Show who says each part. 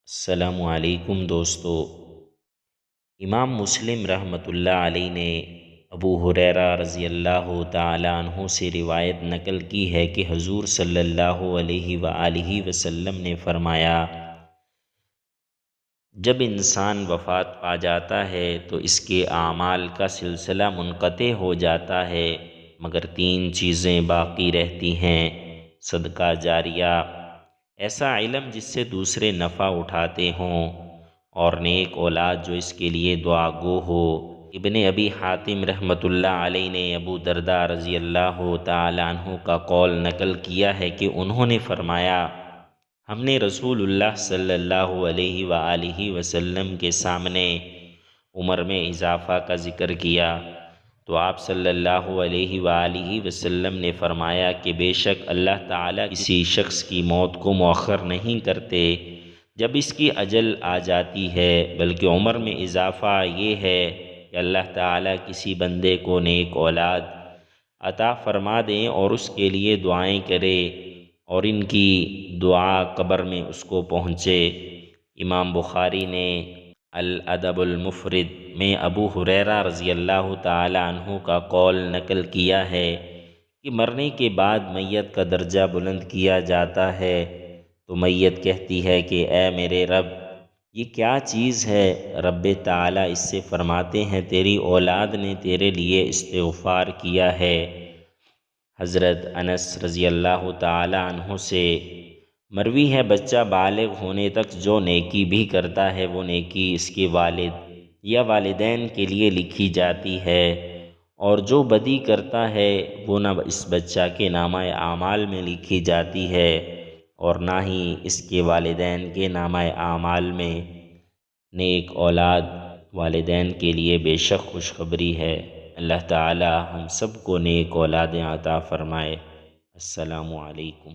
Speaker 1: السلام علیکم دوستو۔ امام مسلم رحمۃ اللہ علیہ نے ابو ہریرہ رضی اللہ تعالیٰ عنہ سے روایت نقل کی ہے کہ حضور صلی اللہ علیہ وآلہ وسلم نے فرمایا، جب انسان وفات پا جاتا ہے تو اس کے اعمال کا سلسلہ منقطع ہو جاتا ہے مگر تین چیزیں باقی رہتی ہیں: صدقہ جاریہ، ایسا علم جس سے دوسرے نفع اٹھاتے ہوں، اور نیک اولاد جو اس کے لیے دعا گو ہو۔ ابن ابی حاتم رحمۃ اللہ علیہ نے ابو درداء رضی اللہ تعالیٰ عنہ کا قول نقل کیا ہے کہ انہوں نے فرمایا، ہم نے رسول اللہ صلی اللہ علیہ وآلہ وسلم کے سامنے عمر میں اضافہ کا ذکر کیا تو آپ صلی اللہ علیہ وآلہ وسلم نے فرمایا کہ بے شک اللہ تعالیٰ کسی شخص کی موت کو مؤخر نہیں کرتے جب اس کی اجل آ جاتی ہے، بلکہ عمر میں اضافہ یہ ہے کہ اللہ تعالیٰ کسی بندے کو نیک اولاد عطا فرما دیں اور اس کے لیے دعائیں کرے اور ان کی دعا قبر میں اس کو پہنچے۔ امام بخاری نے الادب المفرد میں ابو ہریرہ رضی اللہ تعالیٰ عنہ کا قول نقل کیا ہے کہ مرنے کے بعد میت کا درجہ بلند کیا جاتا ہے تو میت کہتی ہے کہ اے میرے رب، یہ کیا چیز ہے؟ رب تعالیٰ اس سے فرماتے ہیں، تیری اولاد نے تیرے لیے استغفار کیا ہے۔ حضرت انس رضی اللہ تعالیٰ عنہ سے مروی ہے، بچہ بالغ ہونے تک جو نیکی بھی کرتا ہے وہ نیکی اس کے والد یا والدین کے لیے لکھی جاتی ہے، اور جو بدی کرتا ہے وہ نہ اس بچہ کے نامہ اعمال میں لکھی جاتی ہے اور نہ ہی اس کے والدین کے نامہ اعمال میں۔ نیک اولاد والدین کے لیے بے شک خوشخبری ہے۔ اللہ تعالی ہم سب کو نیک اولادیں عطا فرمائے۔ السلام علیکم۔